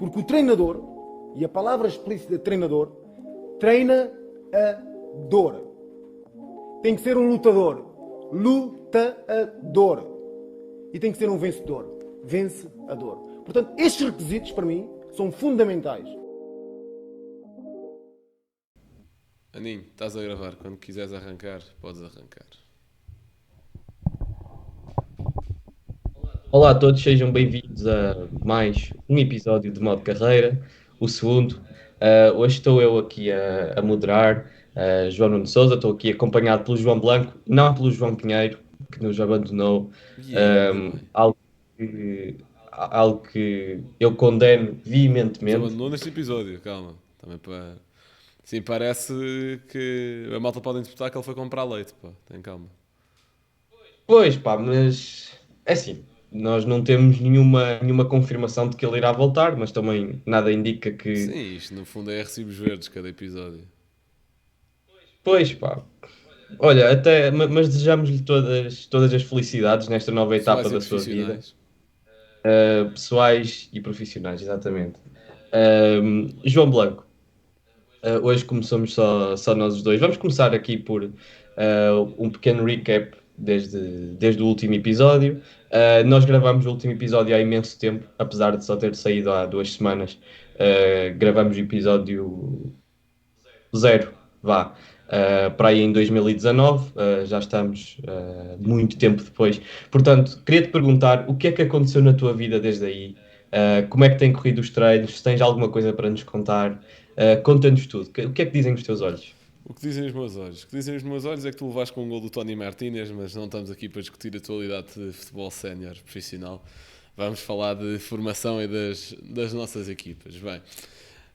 Porque o treinador, e a palavra explícita de treinador, treina a dor. Tem que ser um lutador. Lutador. E tem que ser um vencedor. Vencedor. Portanto, estes requisitos, para mim, são fundamentais. Aninho, estás a gravar. Quando quiseres arrancar, podes arrancar. Olá a todos, sejam bem-vindos a mais um episódio de Modo Carreira, o segundo. Hoje estou eu aqui a moderar, João Nuno Sousa, estou aqui acompanhado pelo João Blanco, não pelo João Pinheiro, que nos abandonou. E ainda bem. Algo algo que eu condeno Nos veementemente. abandonou neste episódio, calma. Também para... Sim, parece que a malta pode interpretar que ele foi comprar leite, pá. Tem calma. Pois pá, mas é assim, nós não temos nenhuma confirmação de que ele irá voltar, mas também nada indica que. Sim, isto no fundo é recibos verdes cada episódio. Pois pá, olha, mas desejamos-lhe todas as felicidades nesta nova Pessoais etapa e da sua vida, profissionais. pessoais e profissionais, exatamente. João Blanco, hoje começamos só nós os dois. Vamos começar aqui por um pequeno recap desde o último episódio. Nós gravamos o último episódio há imenso tempo, apesar de só ter saído há 2 semanas. Gravamos o episódio zero, vá, para aí em 2019, já estamos muito tempo depois. Portanto, queria-te perguntar o que é que aconteceu na tua vida desde aí? Como é que têm corrido os treinos? Se tens alguma coisa para nos contar, conta-nos tudo. O que é que dizem os teus olhos? O que dizem os meus olhos? O que dizem os meus olhos é que tu levaste com um gol do Tony Martínez, mas não estamos aqui para discutir a atualidade de futebol sénior profissional. Vamos falar de formação e das nossas equipas. Bem,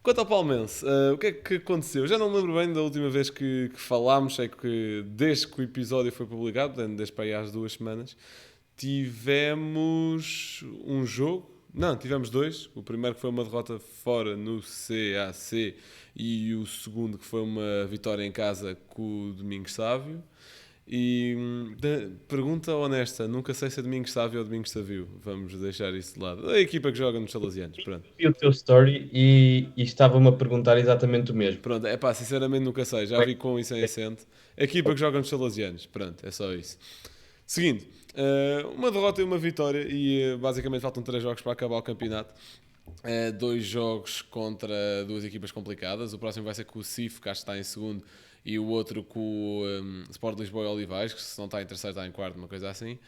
quanto ao Palmense, o que é que aconteceu? Já não me lembro bem da última vez que falámos, sei que desde que o episódio foi publicado, portanto, desde para aí às 2 semanas, tivemos um jogo. Não, tivemos dois. O primeiro que foi uma derrota fora no CAC e o segundo que foi uma vitória em casa com o Domingos Sávio. E pergunta honesta, nunca sei se é Domingos Sávio ou Domingos Savio. Vamos deixar isso de lado. A equipa que joga nos Salesianos, pronto. Vi o teu story e estava-me a perguntar exatamente o mesmo. Pronto, é pá, sinceramente nunca sei. Já vi com isso em acento. A equipa que joga nos Salesianos, pronto, é só isso. Seguinte, uma derrota e uma vitória e basicamente faltam 3 jogos para acabar o campeonato. 2 jogos contra 2 equipas complicadas. O próximo vai ser com o CIF, que acho que está em segundo, e o outro com o Sport Lisboa e Olivais, que se não está em terceiro está em quarto, uma coisa assim.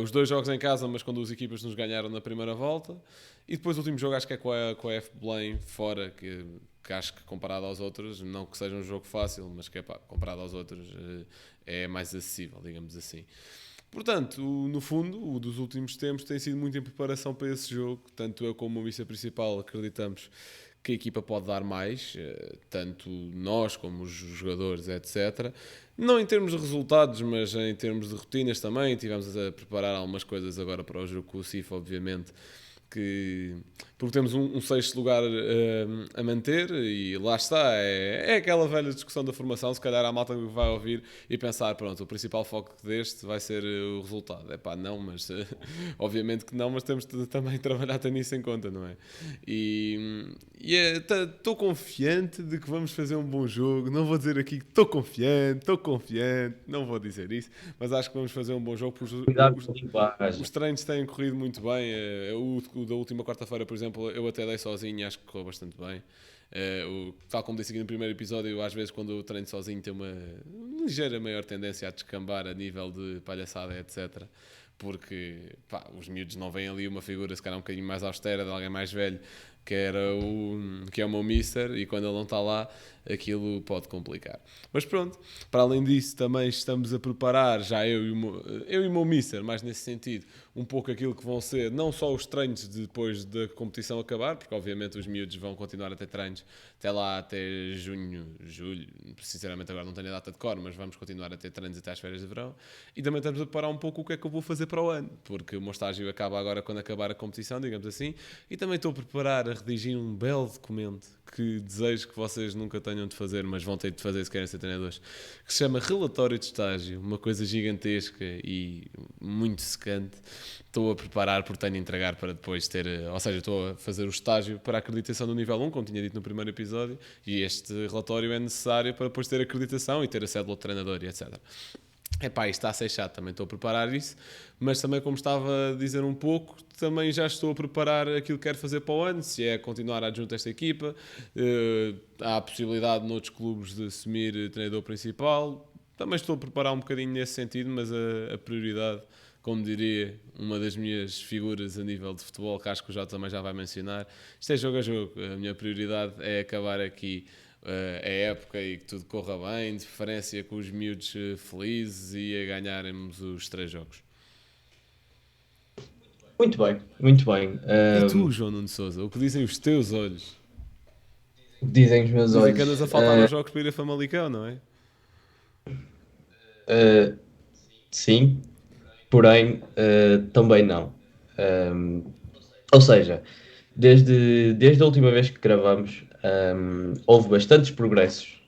Os 2 jogos em casa, mas com 2 equipas nos ganharam na primeira volta. E depois o último jogo acho que é com a F Belém fora, que acho que comparado aos outros, não que seja um jogo fácil, mas que é pá, comparado aos outros é mais acessível, digamos assim. Portanto, no fundo, o dos últimos tempos tem sido muito em preparação para esse jogo. Tanto eu como o vice-principal acreditamos que a equipa pode dar mais, tanto nós como os jogadores, etc. Não em termos de resultados, mas em termos de rotinas também. Tivemos a preparar algumas coisas agora para o jogo com o CIF, obviamente, porque temos um sexto lugar a manter e lá está, é aquela velha discussão da formação. Se calhar a malta vai ouvir e pensar, pronto, o principal foco deste vai ser o resultado. É pá, não, mas obviamente que não, mas temos de também trabalhar ter nisso em conta, não é? E estou confiante de que vamos fazer um bom jogo. Não vou dizer aqui que estou confiante, não vou dizer isso, mas acho que vamos fazer um bom jogo porque Cuidado com a linguagem. os treinos têm corrido muito bem. O da última quarta-feira, por exemplo, eu até dei sozinho e acho que correu bastante bem. Tal como disse aqui no primeiro episódio, eu, às vezes quando eu treino sozinho tenho uma ligeira maior tendência a descambar a nível de palhaçada, etc. Porque pá, os miúdos não veem ali uma figura se calhar um bocadinho mais austera de alguém mais velho que é o meu mister, e quando ele não está lá aquilo pode complicar. Mas pronto, para além disso também estamos a preparar, já eu e o meu mister, mais nesse sentido, um pouco aquilo que vão ser não só os treinos depois da competição acabar, porque obviamente os miúdos vão continuar a ter treinos até lá, até junho, julho, sinceramente agora não tenho a data de cor, mas vamos continuar a ter treinos até às férias de verão. E também estamos a preparar um pouco o que é que eu vou fazer para o ano, porque o meu estágio acaba agora quando acabar a competição, digamos assim, e também estou a preparar, a redigir um belo documento que desejo que vocês nunca tenham de fazer, mas vão ter de fazer se querem ser treinadores, que se chama Relatório de Estágio, uma coisa gigantesca e muito secante, estou a preparar porque tenho de entregar para depois ter, ou seja, estou a fazer o estágio para a acreditação do nível 1, como tinha dito no primeiro episódio, e este relatório é necessário para depois ter acreditação e ter a cédula de treinador e etc. Epá, isto está a ser chato, também estou a preparar isso, mas também, como estava a dizer um pouco, também já estou a preparar aquilo que quero fazer para o ano, se é continuar adjunto a esta equipa, há a possibilidade noutros clubes de assumir treinador principal, também estou a preparar um bocadinho nesse sentido, mas a prioridade, como diria uma das minhas figuras a nível de futebol, que acho que o Jota também já vai mencionar, isto é jogo a jogo, a minha prioridade é acabar aqui a época e que tudo corra bem, de preferência com os miúdos felizes e a ganharmos os 3 jogos. Muito bem, muito bem. E tu, João Nuno Sousa, o que dizem os teus olhos? Dizem os meus Dizem olhos. que andas a faltar aos jogos para ir a Famalicão, não é? Sim, porém também não. Um, ou seja, desde a última vez que gravamos, houve bastantes progressos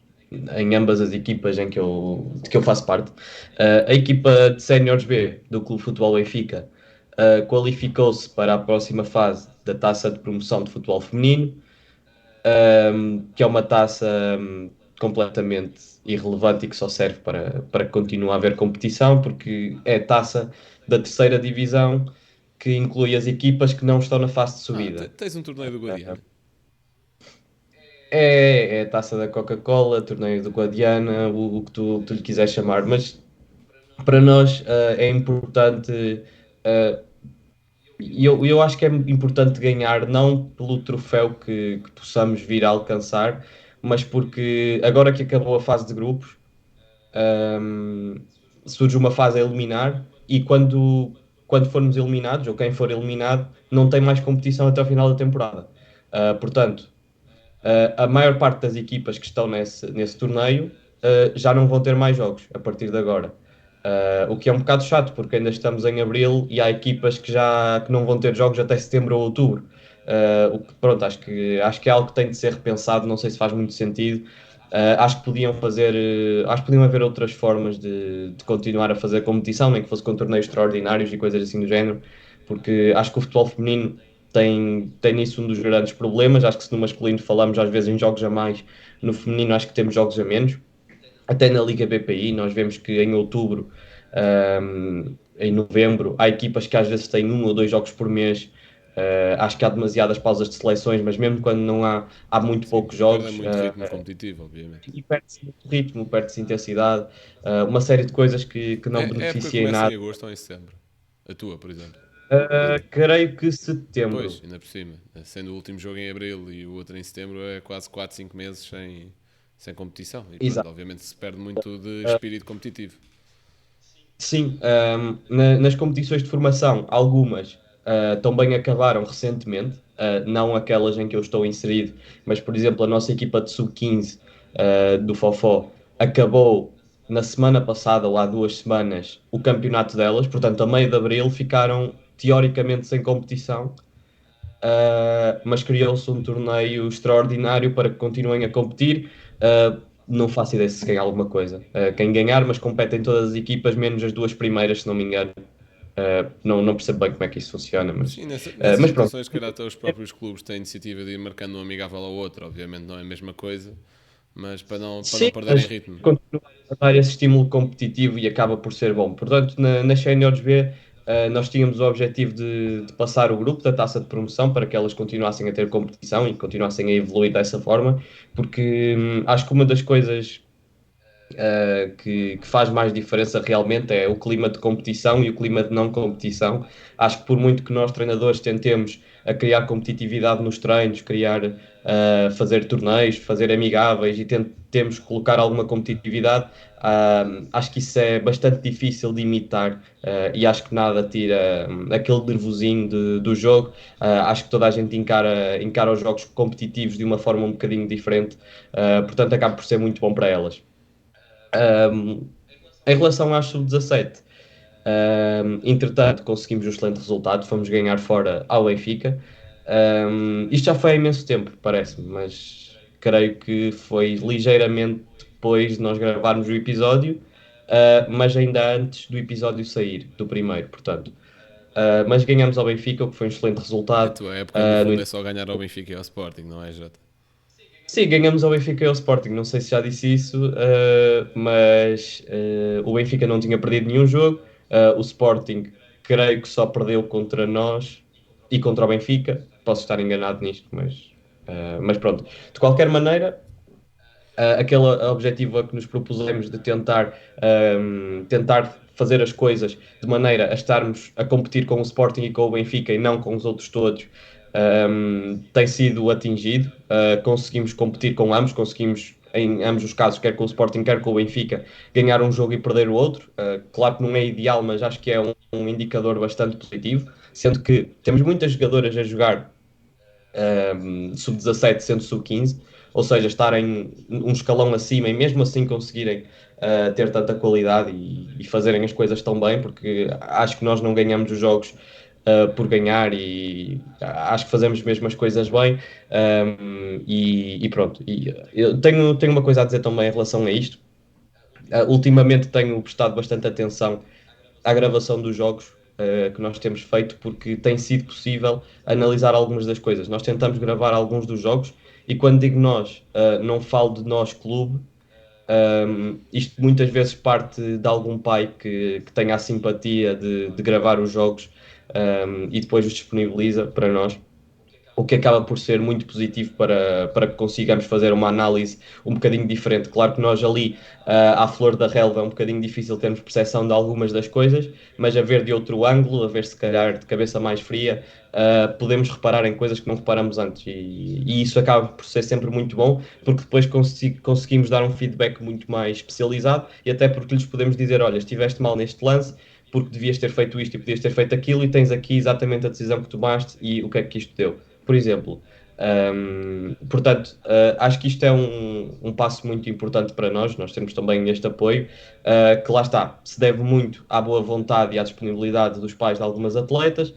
em ambas as equipas de que eu faço parte. A equipa de Séniores B do Clube Futebol Benfica qualificou-se para a próxima fase da Taça de Promoção de Futebol Feminino, que é uma taça completamente irrelevante e que só serve para que continue a haver competição, porque é a taça da terceira divisão que inclui as equipas que não estão na fase de subida. Tens um torneio do Guadiana. É a taça da Coca-Cola, torneio do Guadiana, o que tu lhe quiseres chamar, mas para nós é importante. Eu acho que é importante ganhar, não pelo troféu que possamos vir a alcançar, mas porque agora que acabou a fase de grupos, um, surge uma fase a eliminar e quando formos eliminados, ou quem for eliminado, não tem mais competição até o final da temporada. Portanto, a maior parte das equipas que estão nesse torneio já não vão ter mais jogos a partir de agora. O que é um bocado chato, porque ainda estamos em abril e há equipas que não vão ter jogos até setembro ou outubro. O que, pronto, acho que é algo que tem de ser repensado, não sei se faz muito sentido. Acho que acho que podiam haver outras formas de continuar a fazer competição, nem que fosse com torneios extraordinários e coisas assim do género, porque acho que o futebol feminino tem nisso um dos grandes problemas. Acho que se no masculino falamos às vezes em jogos a mais, no feminino acho que temos jogos a menos. Até na Liga BPI nós vemos que em outubro, em novembro, há equipas que às vezes têm 1 ou 2 jogos por mês. Acho que há demasiadas pausas de seleções, mas mesmo quando não há muito poucos jogos. Perde muito ritmo competitivo, obviamente. E perde-se muito ritmo, perde-se intensidade, uma série de coisas que não A época beneficiam em começa nada. em agosto ou em setembro? A tua, por exemplo. Creio que setembro. Pois, ainda por cima. Sendo o último jogo em abril e o outro em setembro, é quase 4, 5 meses sem competição. E pronto, Exato. obviamente se perde muito de espírito competitivo. Sim, nas competições de formação, algumas também acabaram recentemente, não aquelas em que eu estou inserido, mas por exemplo, a nossa equipa de sub-15 do Fofó acabou na semana passada, ou há 2 semanas, o campeonato delas, portanto, a meio de abril ficaram teoricamente sem competição, mas criou-se um torneio extraordinário para que continuem a competir. Não faço ideia se ganhar alguma coisa. Quem ganhar, mas competem todas as equipas, menos as 2 primeiras, se não me engano. Não percebo bem como é que isso funciona, mas, Sim, nessas mas pronto. situações, que até os próprios clubes têm a iniciativa de ir marcando um amigável ao outro. Obviamente não é a mesma coisa, mas para não Sim, perderem mas ritmo. continua a dar esse estímulo competitivo e acaba por ser bom. Portanto, nas Séniores B, nós tínhamos o objetivo de passar o grupo da taça de promoção para que elas continuassem a ter competição e continuassem a evoluir dessa forma, porque acho que uma das coisas que faz mais diferença realmente é o clima de competição e o clima de não competição. Acho que por muito que nós treinadores tentemos a criar competitividade nos treinos, fazer torneios, fazer amigáveis e temos que colocar alguma competitividade, acho que isso é bastante difícil de imitar e acho que nada tira aquele nervosinho do jogo. Acho que toda a gente encara os jogos competitivos de uma forma um bocadinho diferente, portanto acaba por ser muito bom para elas. Em relação às sub-17, entretanto conseguimos um excelente resultado, fomos ganhar fora ao Benfica. Isto já foi há imenso tempo, parece-me, mas creio que foi ligeiramente depois de nós gravarmos o episódio, mas ainda antes do episódio sair, do primeiro, portanto. mas ganhamos ao Benfica, o que foi um excelente A resultado. tua época, no No fundo, é só ganhar ao Benfica e ao Sporting, não é, Jota? Sim, ganhamos ao Benfica e ao Sporting. Não sei se já disse isso, mas o Benfica não tinha perdido nenhum jogo. O Sporting, creio que só perdeu contra nós e contra o Benfica. Posso estar enganado nisto, mas pronto. De qualquer maneira, aquele objetivo a que nos propusemos de tentar fazer as coisas de maneira a estarmos a competir com o Sporting e com o Benfica e não com os outros todos, tem sido atingido. Conseguimos competir com ambos, conseguimos em ambos os casos, quer com o Sporting, quer com o Benfica, ganhar um jogo e perder o outro. Claro que não é ideal, mas acho que é um indicador bastante positivo, sendo que temos muitas jogadoras a jogar sub-17, sendo sub-15, ou seja, estarem um escalão acima e mesmo assim conseguirem ter tanta qualidade e fazerem as coisas tão bem, porque acho que nós não ganhamos os jogos por ganhar e acho que fazemos mesmo as coisas bem. E pronto. E eu tenho uma coisa a dizer também em relação a isto. Ultimamente tenho prestado bastante atenção à gravação dos jogos que nós temos feito, porque tem sido possível analisar algumas das coisas. Nós tentamos gravar alguns dos jogos e quando digo nós, não falo de nós clube. Isto muitas vezes parte de algum pai que tenha a simpatia de gravar os jogos e depois os disponibiliza para nós, o que acaba por ser muito positivo para que consigamos fazer uma análise um bocadinho diferente. Claro que nós ali, à flor da relva, é um bocadinho difícil termos percepção de algumas das coisas, mas a ver de outro ângulo, a ver se calhar de cabeça mais fria, podemos reparar em coisas que não reparamos antes. E isso acaba por ser sempre muito bom, porque depois conseguimos dar um feedback muito mais especializado e até porque lhes podemos dizer, olha, estiveste mal neste lance, porque devias ter feito isto e podias ter feito aquilo, e tens aqui exatamente a decisão que tomaste e o que é que isto deu, por exemplo. Portanto, acho que isto é um passo muito importante para nós. Nós temos também este apoio, que lá está, se deve muito à boa vontade e à disponibilidade dos pais de algumas atletas.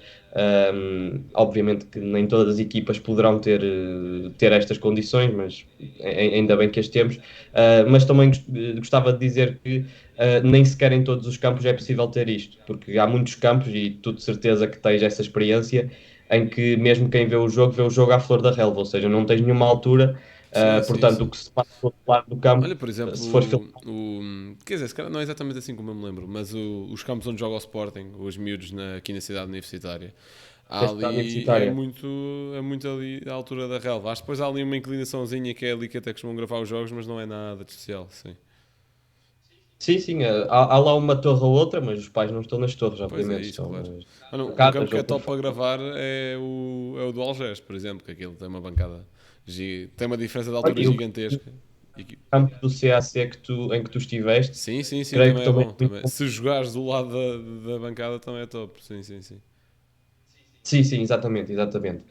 Obviamente que nem todas as equipas poderão ter estas condições, mas ainda bem que as temos. Mas também gostava de dizer que nem sequer em todos os campos é possível ter isto, porque há muitos campos, e tu de certeza que tens essa experiência, em que mesmo quem vê o jogo à flor da relva, ou seja, não tens nenhuma altura, Sim, sim, portanto, o sim. que se passa do outro lado do campo, Olha, por exemplo, se for filmado, quer dizer, se calhar não é exatamente assim como eu me lembro, mas os campos onde joga o Sporting, os miúdos aqui na cidade universitária, há na cidade ali, é universitária. muito, é muito ali à altura da relva. Acho que depois há ali uma inclinaçãozinha que é ali que até costumam gravar os jogos, mas não é nada de especial, sim. Sim, sim, há lá uma torre ou outra, mas os pais não estão nas torres, Pois é obviamente, isso, estão claro. nas Um campo bancadas que é ou por top para fora. gravar é o do Algés, por exemplo, que aquilo tem uma bancada, tem uma diferença de Olha, altura e o gigantesca. campo do CAC em que tu estiveste, Sim, sim, sim, creio que também é também bom. é muito Também. bom. Se jogares do lado da bancada também é top. Sim, sim, sim. Sim, sim, exatamente, exatamente.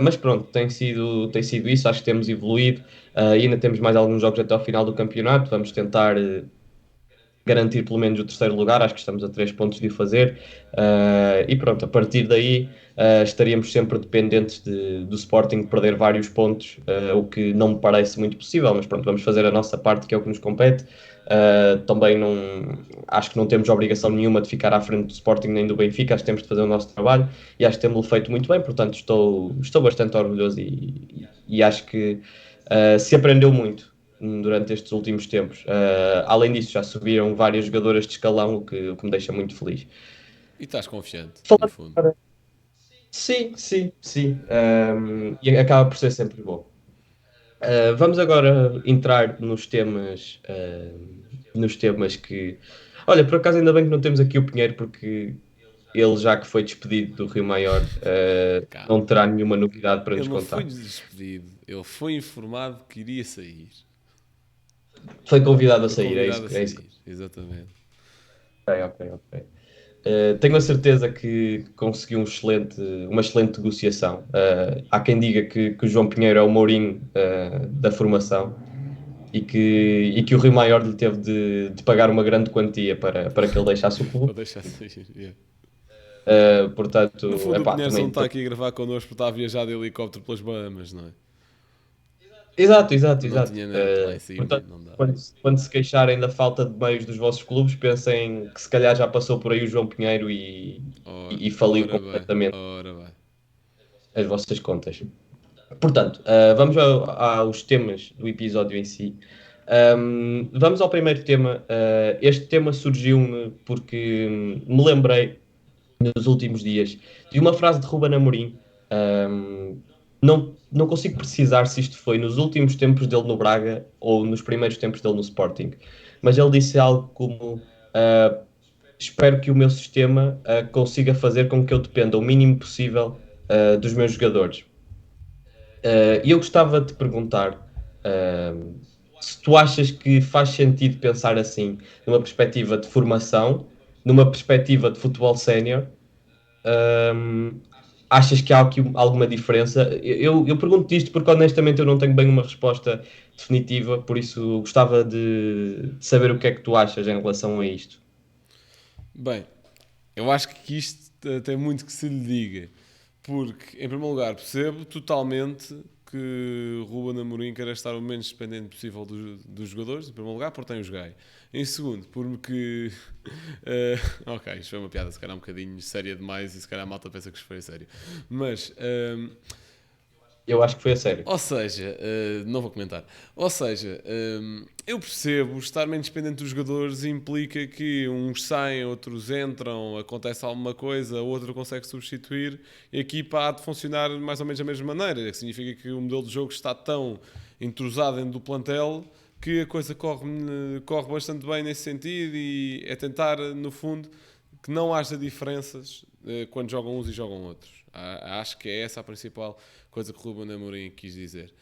Mas pronto, tem sido isso, acho que temos evoluído. Ainda temos mais alguns jogos até ao final do campeonato, vamos tentar garantir pelo menos o terceiro lugar, acho que estamos a 3 pontos de o fazer. E pronto, a partir daí estaríamos sempre dependentes do Sporting perder vários pontos, o que não me parece muito possível, mas pronto, vamos fazer a nossa parte, que é o que nos compete. Também não acho que não temos obrigação nenhuma de ficar à frente do Sporting nem do Benfica, acho que temos de fazer o nosso trabalho e acho que temos feito muito bem, portanto estou bastante orgulhoso e acho que se aprendeu muito durante estes últimos tempos. Além disso, já subiram várias jogadoras de escalão, o que me deixa muito feliz. E estás confiante, no Falando fundo. agora- Sim, sim, sim. E acaba por ser sempre bom. Vamos agora entrar nos temas que. Olha, por acaso ainda bem que não temos aqui o Pinheiro, porque ele, já que foi despedido do Rio Maior, não Calma. terá nenhuma novidade para Ele nos não foi contar. despedido. Ele foi informado que iria sair. Foi convidado a Foi sair, é convidado isso, a é isso. sair. Exatamente. Ok, ok, ok. Tenho a certeza que conseguiu uma excelente negociação. Há quem diga que o João Pinheiro é o Mourinho da formação e que o Rio Maior lhe teve de pagar uma grande quantia para que ele deixasse o Para clube. deixar sair. Yeah. No Portanto, fundo, o epá, Pinheiro só não também, está aqui a gravar connosco porque está a viajar de helicóptero pelas Bahamas, não é? Exato. Não tinha net lá em cima, Portanto, não dá. quando se queixarem da falta de meios dos vossos clubes, pensem que se calhar já passou por aí o João Pinheiro e faliu Ora bem, completamente ora bem. as vossas contas. Portanto, vamos aos temas do episódio em si. Vamos ao primeiro tema. Este tema surgiu-me porque me lembrei nos últimos dias de uma frase de Ruben Amorim. Não consigo precisar se isto foi nos últimos tempos dele no Braga ou nos primeiros tempos dele no Sporting, mas ele disse algo como: espero que o meu sistema consiga fazer com que eu dependa o mínimo possível dos meus jogadores. E eu gostava de te perguntar se tu achas que faz sentido pensar assim, numa perspectiva de formação, numa perspectiva de futebol sénior. Um, Achas que há aqui alguma diferença? Eu pergunto isto porque honestamente eu não tenho bem uma resposta definitiva, por isso gostava de saber o que é que tu achas em relação a isto. Bem, eu acho que isto tem muito que se lhe diga. Porque, em primeiro lugar, percebo totalmente que Ruben Amorim quer estar o menos dependente possível dos jogadores, em primeiro lugar, porque tem o Jogai. Em segundo, porque... ok, isto foi uma piada, se calhar um bocadinho séria demais e se calhar a malta pensa que isto foi a sério. Mas... Eu acho que foi a sério. ou seja, não vou comentar. Ou seja, eu percebo estar menos dependente dos jogadores implica que uns saem, outros entram, acontece alguma coisa, outro consegue substituir e a equipa há de funcionar mais ou menos da mesma maneira. Que significa que o modelo de jogo está tão entrosado dentro do plantel que a coisa corre bastante bem nesse sentido e é tentar, no fundo, que não haja diferenças quando jogam uns e jogam outros. Acho que é essa a principal coisa que o Ruben Amorim quis dizer.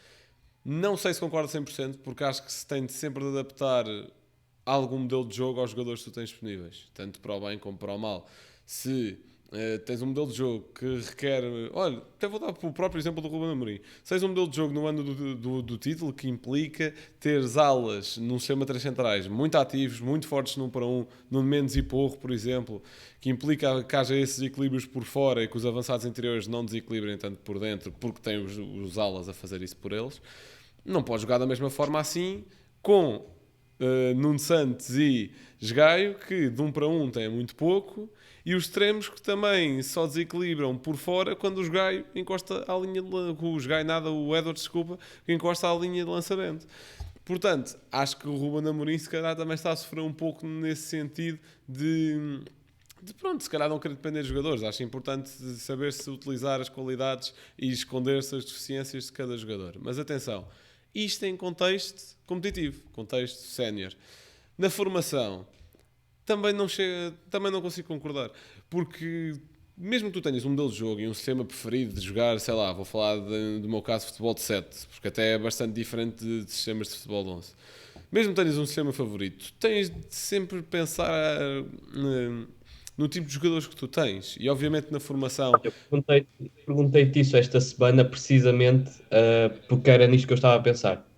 Não sei se concordo 100%, porque acho que se tem de sempre de adaptar algum modelo de jogo aos jogadores que tu tens disponíveis, tanto para o bem como para o mal. Se tens um modelo de jogo que requer... Olha, até vou dar o próprio exemplo do Ruben Amorim. Se tens um modelo de jogo no ano do título que implica teres alas num sistema de 3 centrais muito ativos, muito fortes num para um, no Mendes e Porro, por exemplo, que implica que haja esses equilíbrios por fora e que os avançados interiores não desequilibrem tanto por dentro, porque têm os alas a fazer isso por eles, não podes jogar da mesma forma assim com Nuno Santos e Jogaio, que de um para um têm muito pouco, e os extremos que também só desequilibram por fora quando o Jogaio encosta à linha de o Jogaio nada, o Edwards, desculpa, que encosta à linha de lançamento. Portanto, acho que o Ruben Amorim se calhar também está a sofrer um pouco nesse sentido de pronto, se calhar não querer depender dos jogadores. Acho importante saber-se utilizar as qualidades e esconder-se as deficiências de cada jogador. Mas atenção, isto em contexto competitivo, contexto sénior. Na formação, também não consigo concordar, porque mesmo que tu tenhas um modelo de jogo e um sistema preferido de jogar, sei lá, vou falar do meu caso de futebol de 7, porque até é bastante diferente de sistemas de futebol de 11. Mesmo que tenhas um sistema favorito, tens de sempre pensar no tipo de jogadores que tu tens. E obviamente na formação... Eu perguntei-te isso esta semana precisamente porque era nisto que eu estava a pensar.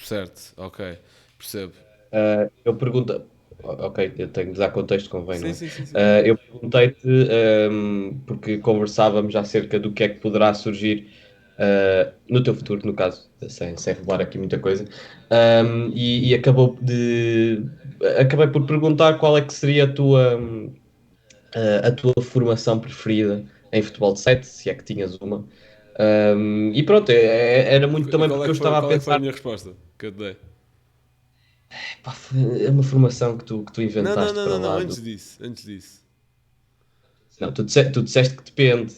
Certo, ok, percebo. Eu pergunto, ok, eu tenho de dar contexto, convém, não Sim, é? sim, sim, sim. Eu perguntei-te, porque conversávamos acerca do que é que poderá surgir no teu futuro, no caso, sem revelar aqui muita coisa, e acabei por perguntar qual é que seria a tua formação preferida em futebol de 7, se é que tinhas uma. E pronto, era muito E também porque eu estava a qual é que foi a pensar, minha resposta que eu te dei? pá, é uma formação que tu Não, não, inventaste não, para não, não, lá. antes disso, antes disso. Não, tu disseste que depende,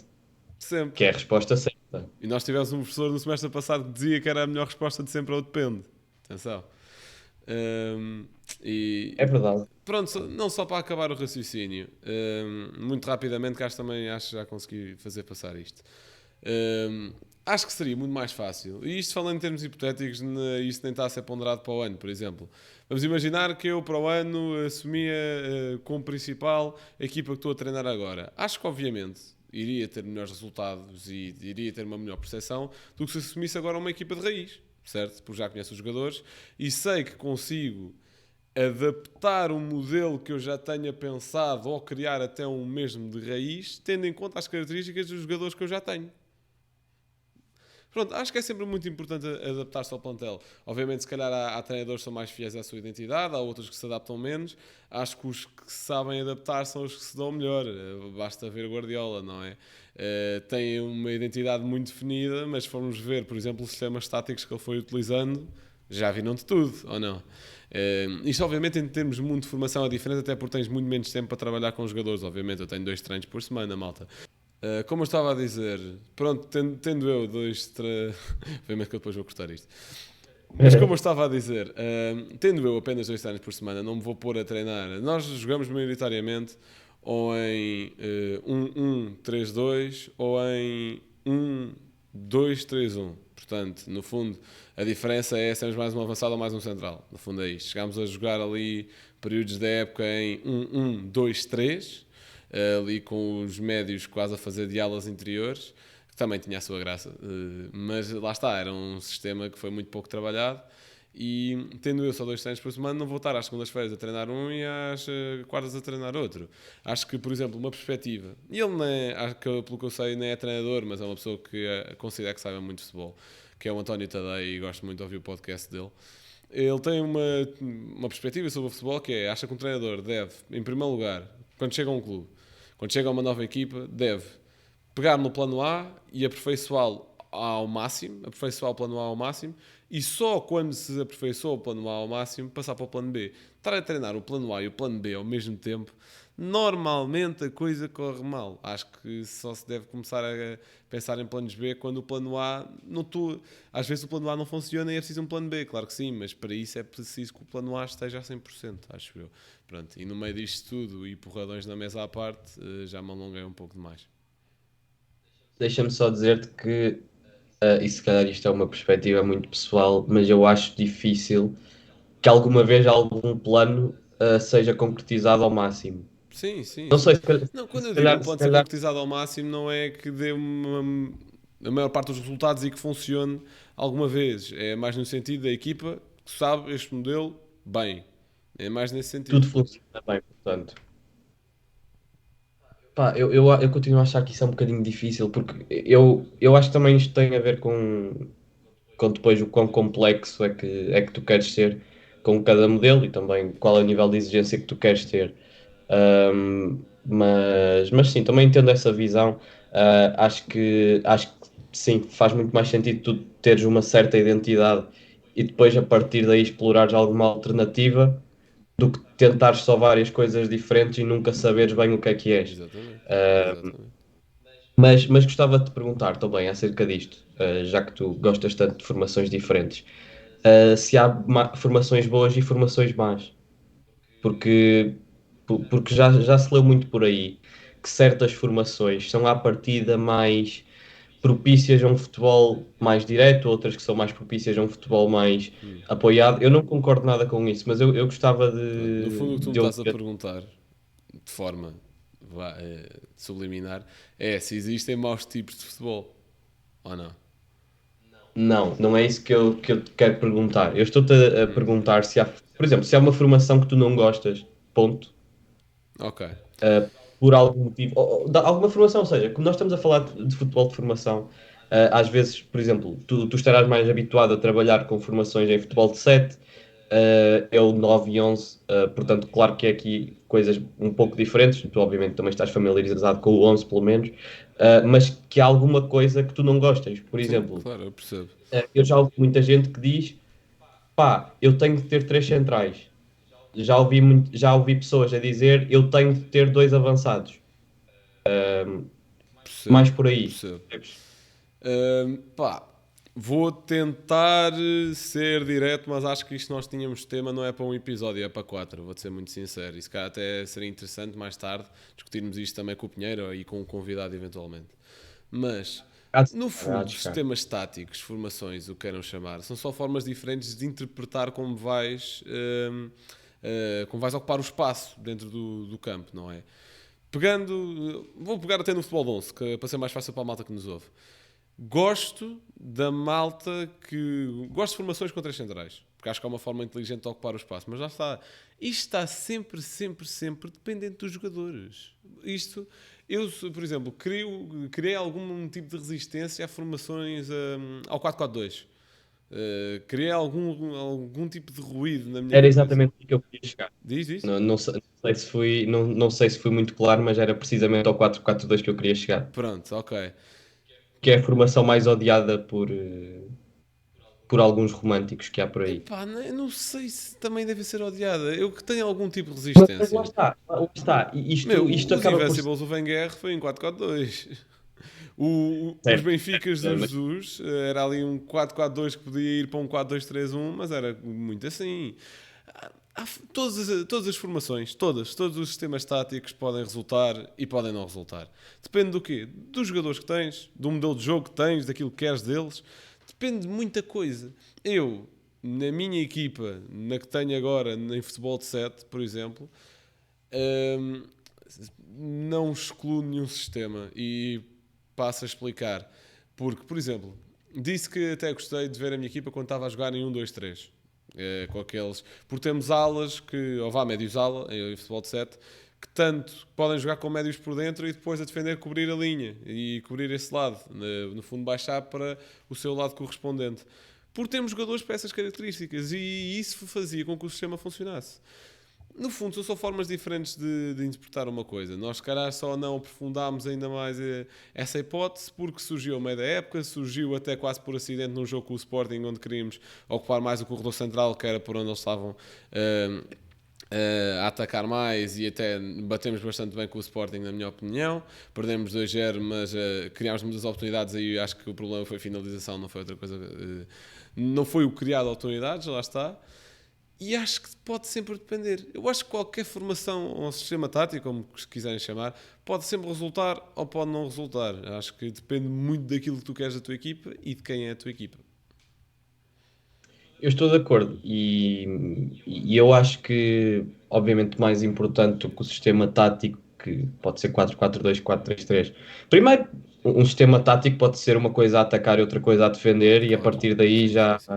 que Sempre. é a resposta certa. E nós tivemos um professor no semestre passado que dizia que era a melhor resposta de sempre ao depende. Atenção. Hum, É e verdade. pronto, não só para acabar o raciocínio, muito rapidamente, que acho que já consegui fazer passar isto. Acho que seria muito mais fácil. E isto falando em termos hipotéticos, isto nem está a ser ponderado para o ano, por exemplo. Vamos imaginar que eu para o ano assumia como principal a equipa que estou a treinar agora. Acho que obviamente iria ter melhores resultados e iria ter uma melhor percepção do que se assumisse agora uma equipa de raiz, certo? Porque já conheço os jogadores e sei que consigo adaptar um modelo que eu já tenha pensado ou criar até um mesmo de raiz, tendo em conta as características dos jogadores que eu já tenho. Pronto, acho que é sempre muito importante adaptar-se ao plantel. Obviamente, se calhar há treinadores que são mais fiéis à sua identidade, há outros que se adaptam menos. Acho que os que sabem adaptar são os que se dão melhor. Basta ver Guardiola, não é? Tem uma identidade muito definida, mas se formos ver, por exemplo, os sistemas táticos que ele foi utilizando, já viram de tudo, ou não? Isto obviamente em termos de mundo de formação é diferente, até porque tens muito menos tempo para trabalhar com os jogadores. Obviamente eu tenho 2 treinos por semana, malta. Como eu estava a dizer, pronto, tendo eu 2 treinos, obviamente que eu depois vou cortar isto, mas como eu estava a dizer, tendo eu apenas 2 treinos por semana, não me vou pôr a treinar. Nós jogamos maioritariamente ou em 1-1-3-2 ou em 1-2-3-1. Portanto, no fundo, a diferença é sermos mais um avançado ou mais um central. No fundo é isto. Chegámos a jogar ali períodos da época em 1-1-2-3, ali com os médios quase a fazer de alas interiores, que também tinha a sua graça. Mas lá está, era um sistema que foi muito pouco trabalhado. E tendo eu só 2 treinos por semana, não vou estar às segundas-feiras a treinar um e às quartas a treinar outro. Acho que, por exemplo, uma perspectiva, e ele não é, acho que, pelo que eu sei, nem é treinador, mas é uma pessoa que considero que saiba muito de futebol, que é o António Tadei, e gosto muito de ouvir o podcast dele. Ele tem uma perspectiva sobre o futebol que é, acha que um treinador deve, em primeiro lugar, quando chega a um clube, quando chega a uma nova equipa, deve pegar no plano A e aperfeiçoá-lo ao máximo, aperfeiçoar o plano A ao máximo, e só quando se aperfeiçoa o plano A ao máximo, passar para o plano B. Estar a treinar o plano A e o plano B ao mesmo tempo, normalmente a coisa corre mal. Acho que só se deve começar a pensar em planos B quando o plano A não às vezes o plano A não funciona e é preciso um plano B, claro que sim, mas para isso é preciso que o plano A esteja a 100%, acho eu. Pronto, e no meio disto tudo e porradões na mesa à parte, já me alonguei um pouco demais. Deixa-me só dizer-te que, e se calhar isto é uma perspectiva muito pessoal, mas eu acho difícil que alguma vez algum plano seja concretizado ao máximo. Sim, sim, Não sim. sei, se calhar, Não, quando se eu digo um calhar, se plano ser calhar concretizado ao máximo, não é que dê a maior parte dos resultados e que funcione alguma vez. É mais no sentido da equipa que sabe este modelo bem. É mais nesse tudo sentido. funciona bem, portanto. Pá, eu continuo a achar que isso é um bocadinho difícil, porque eu acho que também isto tem a ver com depois o quão complexo é que tu queres ser com cada modelo e também qual é o nível de exigência que tu queres ter. Mas sim, também entendo essa visão. Acho que sim, faz muito mais sentido tu teres uma certa identidade e depois a partir daí explorares alguma alternativa do que tentares só várias coisas diferentes e nunca saberes bem o que és. Exatamente. Uh, Exatamente. mas gostava de te perguntar também acerca disto, já que tu gostas tanto de formações diferentes, se há formações boas e formações más. Porque, porque já se leu muito por aí que certas formações são à partida mais propícias a um futebol mais direto, outras que são mais propícias a um futebol mais apoiado. Eu não concordo nada com isso, mas eu gostava Pronto. No fundo, o que tu me de estás a ouvir. perguntar, de forma subliminar, é se existem maus tipos de futebol ou não. Não, não é isso que eu te quero perguntar. Eu estou-te a perguntar se há, por exemplo, se há uma formação que tu não gostas, ponto, Ok. por algum motivo, ou alguma formação, ou seja, como nós estamos a falar de futebol de formação, às vezes, por exemplo, tu estarás mais habituado a trabalhar com formações em futebol de 7, eu 9 e 11, portanto, claro que é aqui coisas um pouco diferentes, tu obviamente também estás familiarizado com o 11 pelo menos, mas que há alguma coisa que tu não gostas, por Sim, exemplo, claro, eu percebo. eu já ouvi muita gente que diz, pá, eu tenho de ter 3 centrais. Já ouvi pessoas a dizer, eu tenho de ter 2 avançados. Percebo, Mais por aí. percebo. Percebes? Pá, vou tentar ser direto, mas acho que isto nós tínhamos tema, não é para um episódio, é para 4, vou-te ser muito sincero. E se calhar até seria interessante mais tarde discutirmos isto também com o Pinheiro e com um convidado eventualmente. Mas, Há de no chegar, há fundo, de chegar. sistemas táticos, formações, o que queiram chamar, são só formas diferentes de interpretar como vais ocupar o espaço dentro do campo, não é? Vou pegar até no futebol de 11, que é para ser mais fácil para a malta que nos ouve. Gosto da malta que. Gosto de formações com 3 centrais, porque acho que é uma forma inteligente de ocupar o espaço. Mas lá está. Isto está sempre, sempre, sempre dependente dos jogadores. Isto Eu, por exemplo, criei algum tipo de resistência a formações ao 4-4-2. Criei algum tipo de ruído na minha Era cabeça. exatamente o que eu queria chegar. Diz? Não sei se fui muito claro, mas era precisamente ao 4-4-2 que eu queria chegar. Pronto, ok. Que é a formação mais odiada por alguns românticos que há por aí. Epá, eu não sei se também deve ser odiada. Eu que tenho algum tipo de Mas lá resistência. está, lá está. Meu, Isto os acaba por ser Invincibles do Wenger foi em 4-4-2. Os certo. Benficas do Mas Jesus era ali um 4-4-2 que podia ir para um 4-2-3-1, mas era muito assim. Todas as formações, todos os sistemas táticos podem resultar e podem não resultar. Depende do quê? Dos jogadores que tens, do modelo de jogo que tens, daquilo que queres deles. Depende de muita coisa. Eu, na minha equipa, na que tenho agora, em futebol de 7, por exemplo, hum, não excluo nenhum sistema e passo a explicar. Porque, por exemplo, disse que até gostei de ver a minha equipa quando estava a jogar em 1-2-3. Com aqueles. Porque temos alas que, ou vá, médios ala, em futebol de 7, que tanto podem jogar com médios por dentro e depois a defender cobrir a linha e cobrir esse lado. No fundo, baixar para o seu lado correspondente. Porque temos jogadores para essas características e isso fazia com que o sistema funcionasse. No fundo, são só formas diferentes de interpretar uma coisa. Nós, se calhar, só não aprofundámos ainda mais essa hipótese porque surgiu ao meio da época, surgiu até quase por acidente num jogo com o Sporting, onde queríamos ocupar mais o corredor central, que era por onde eles estavam a atacar mais, e até batemos bastante bem com o Sporting, na minha opinião. Perdemos 2-0, mas criámos muitas oportunidades, aí acho que o problema foi a finalização, não foi outra coisa. Não foi o criado oportunidades, lá está. E acho que pode sempre depender. Eu acho que qualquer formação ou sistema tático, como quiserem chamar, pode sempre resultar ou pode não resultar. Acho que depende muito daquilo que tu queres da tua equipa e de quem é a tua equipa. eu estou de acordo e eu acho que, obviamente, mais importante do que o sistema tático, que pode ser 4-4-2, 4-3-3. Primeiro, um sistema tático pode ser uma coisa a atacar e outra coisa a defender, e a Claro. partir daí Sim, sim, já, sim.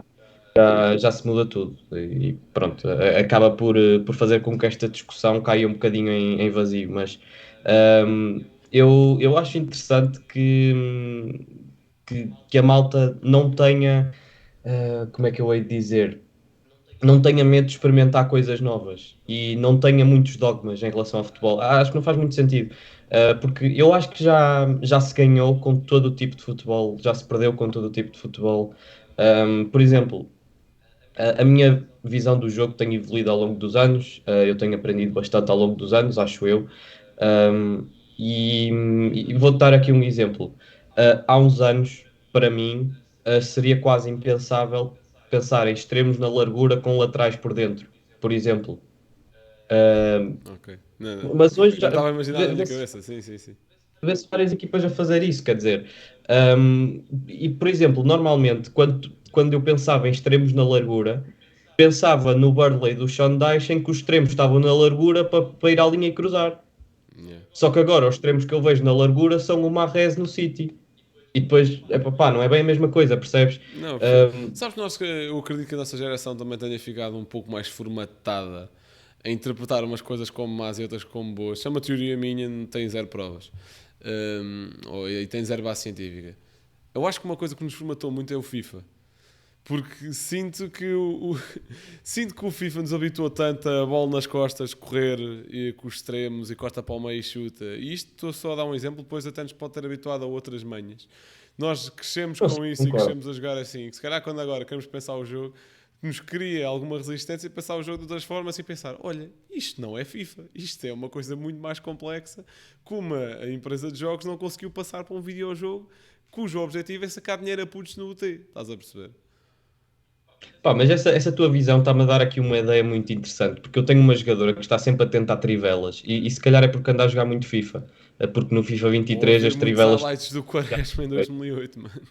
já se muda tudo. E pronto, acaba por fazer com que esta discussão caia um bocadinho em vazio. Mas eu acho interessante que a malta não tenha, como é que eu hei de dizer? Não tenha medo de experimentar coisas novas e não tenha muitos dogmas em relação ao futebol. Acho que não faz muito sentido, porque eu acho que já se ganhou com todo o tipo de futebol, já se perdeu com todo o tipo de futebol. Por exemplo, a minha visão do jogo tem evoluído ao longo dos anos, eu tenho aprendido bastante ao longo dos anos, acho eu. Um, e, e vou dar aqui um exemplo. Há uns anos, para mim, seria quase impensável pensar em extremos na largura com laterais por dentro, por exemplo. Ok. Não, não. Mas hoje Já já estava a imaginar na minha vê-se cabeça. Sim, sim, sim. vê-se várias equipas a fazer isso, quer dizer. E, por exemplo, normalmente, quando eu pensava em extremos na largura, pensava no Burnley do Sean Dyche, em que os extremos estavam na largura para ir à linha e cruzar. Yeah. Só que agora os extremos que eu vejo na largura são o Mahrez no City. E depois, pá, não é bem a mesma coisa, percebes? Não, eu percebo. Um, Sabes que eu acredito que a nossa geração também tenha ficado um pouco mais formatada a interpretar umas coisas como más e outras como boas. É uma teoria minha, não tem zero provas. E tem zero base científica. Eu acho que uma coisa que nos formatou muito é o FIFA. Porque sinto que sinto que o FIFA nos habituou tanto a bola nas costas, correr e, com os extremos e corta para o meio e chuta. E isto estou só a dar um exemplo, depois até nos pode ter habituado a outras manhas. Nós crescemos não sei, com isso e concordo. crescemos a jogar assim. Se calhar quando agora queremos pensar o jogo, nos cria alguma resistência pensar o jogo de outras formas e pensar, olha, isto não é FIFA, isto é uma coisa muito mais complexa, como a empresa de jogos não conseguiu passar para um videojogo cujo objetivo é sacar dinheiro a putos no UT. Estás a perceber? Pá, mas essa tua visão está-me a dar aqui uma ideia muito interessante, porque eu tenho uma jogadora que está sempre atenta a trivelas, e se calhar é porque anda a jogar muito FIFA, porque no FIFA Ou 23 ouvir as muitos trivelas. highlights do Quaresma em 2008, mano.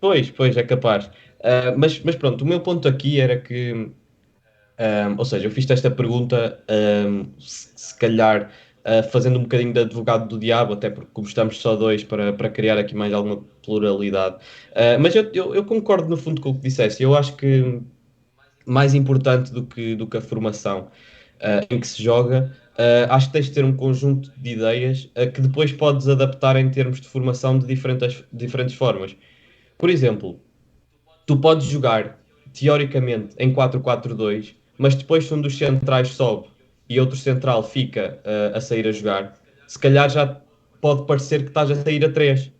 Pois, é capaz. Mas pronto, o meu ponto aqui era que, ou seja, eu fiz esta pergunta, se calhar fazendo um bocadinho de advogado do diabo, até porque como estamos só dois para criar aqui mais alguma pluralidade. Mas eu concordo no fundo com o que disseste. Eu acho que mais importante do que a formação em que se joga, acho que tens de ter um conjunto de ideias que depois podes adaptar em termos de formação de diferentes formas. Por exemplo, tu podes jogar teoricamente em 4-4-2, mas depois se um dos centrais sobe e outro central fica a sair a jogar, se calhar já pode parecer que estás a sair a 3.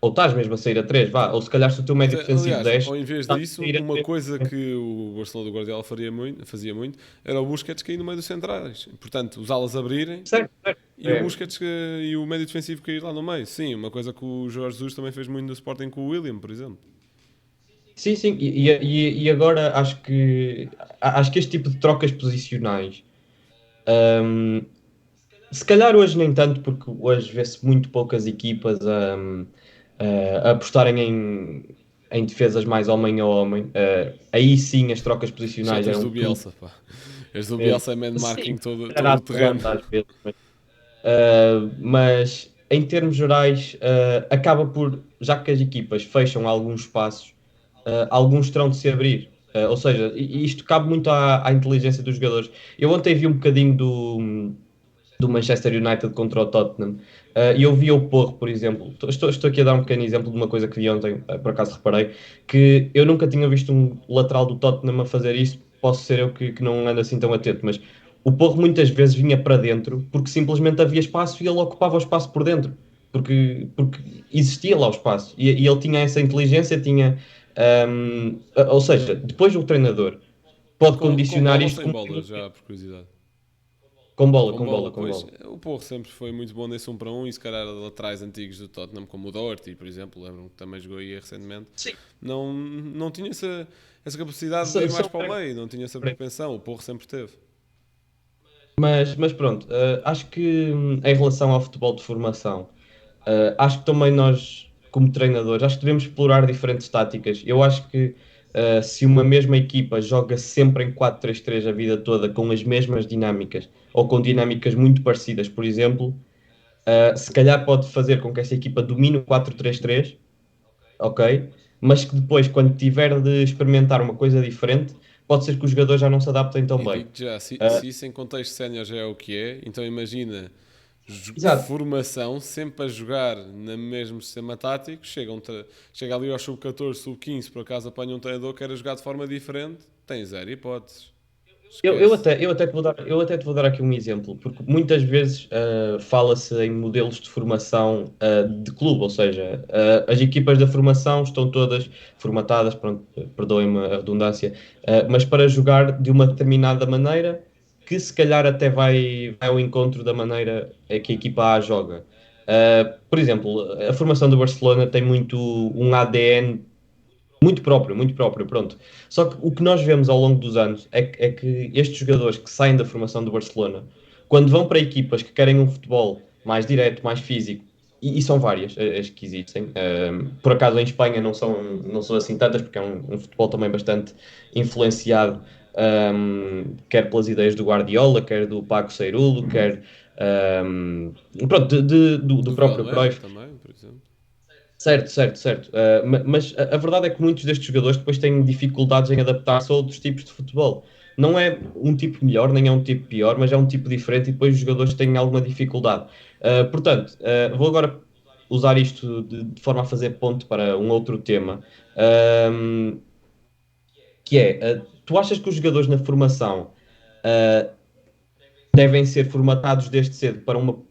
Ou estás mesmo a sair a 3, vá. Ou se calhar se o teu médio defensivo Aliás, desce, ao invés estás a disso, sair a uma 3. coisa que o Barcelona do Guardiola fazia muito era o Busquets cair no meio dos centrais. Portanto, os alas abrirem Certo, certo. e o Busquets e o médio defensivo cair lá no meio. Sim, uma coisa que o Jorge Jesus também fez muito no Sporting com o William, por exemplo. Sim, sim, e agora acho que este tipo de trocas posicionais, hum, se calhar hoje nem tanto, porque hoje vê-se muito poucas equipas a apostarem em defesas mais homem a homem. Aí sim as trocas Já posicionais tens eram do tudo Bielsa, pá. És do mesmo. Bielsa, é man Sim, marking todo era o terreno. atuante às vezes, mas em termos gerais, acaba por, já que as equipas fecham alguns espaços, alguns terão de se abrir. Ou seja, isto cabe muito à inteligência dos jogadores. Eu ontem vi um bocadinho do Manchester United contra o Tottenham. E eu vi o Porro, por exemplo. Estou aqui a dar um pequeno exemplo de uma coisa que vi ontem, por acaso reparei, que eu nunca tinha visto um lateral do Tottenham a fazer isso. Posso ser eu que não ando assim tão atento, mas o Porro muitas vezes vinha para dentro porque simplesmente havia espaço e ele ocupava o espaço por dentro. Porque existia lá o espaço. E ele tinha essa inteligência, tinha. Ou seja, depois o treinador pode Com condicionar bola ou isto sem bola, já por curiosidade? com bola, Com com bola, bola, com pois. bola. O Porro sempre foi muito bom nesse 1 para 1 e se calhar laterais antigos do Tottenham, como o Doherty, por exemplo, lembro-me que também jogou aí recentemente, Sim. não tinha essa capacidade de São, ir mais são para o meio, não tinha essa propensão. O Porro sempre teve. Mas pronto, acho que em relação ao futebol de formação, acho que também nós, como treinadores, acho que devemos explorar diferentes táticas. Eu acho que se uma mesma equipa joga sempre em 4-3-3 a vida toda, com as mesmas dinâmicas, ou com dinâmicas muito parecidas, por exemplo, se calhar pode fazer com que essa equipa domine o 4-3-3, ok? Mas que depois, quando tiver de experimentar uma coisa diferente, pode ser que os jogadores já não se adaptem tão E bem. digo já, Uh, se isso em contexto sénior já é o que é, então imagina Exato. formação, sempre a jogar no mesmo sistema tático, chega ali ao sub-14, sub-15, por acaso apanha um treinador que quer jogar de forma diferente, tem zero hipóteses. Esquece. Eu até te vou dar aqui um exemplo, porque muitas vezes fala-se em modelos de formação de clube, ou seja, as equipas da formação estão todas formatadas, pronto, perdoem-me a redundância, mas para jogar de uma determinada maneira que se calhar até vai ao encontro da maneira que a equipa A joga. Por exemplo, a formação do Barcelona tem muito um ADN muito próprio, pronto. Só que o que nós vemos ao longo dos anos é que estes jogadores que saem da formação do Barcelona, quando vão para equipas que querem um futebol mais direto, mais físico, e são várias as que existem, por acaso em Espanha não são assim tantas, porque é um futebol também bastante influenciado, quer pelas ideias do Guardiola, quer do Paco Seirulo, quer pronto, do Do próprio Villanova Cruyff. também, por exemplo. Certo, certo, certo. Mas a verdade é que muitos destes jogadores depois têm dificuldades em adaptar-se a outros tipos de futebol. Não é um tipo melhor, nem é um tipo pior, mas é um tipo diferente e depois os jogadores têm alguma dificuldade. Portanto, vou agora usar isto de forma a fazer ponto para um outro tema, ahm, que é, tu achas que os jogadores na formação ah, devem ser formatados desde cedo para uma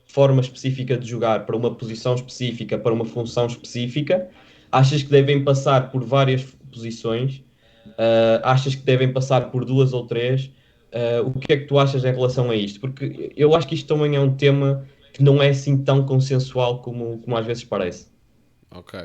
forma específica de jogar, para uma posição específica, para uma função específica? Achas que devem passar por várias posições? Achas que devem passar por duas ou três? O que é que tu achas em relação a isto? Porque eu acho que isto também é um tema que não é assim tão consensual como às vezes parece. Ok.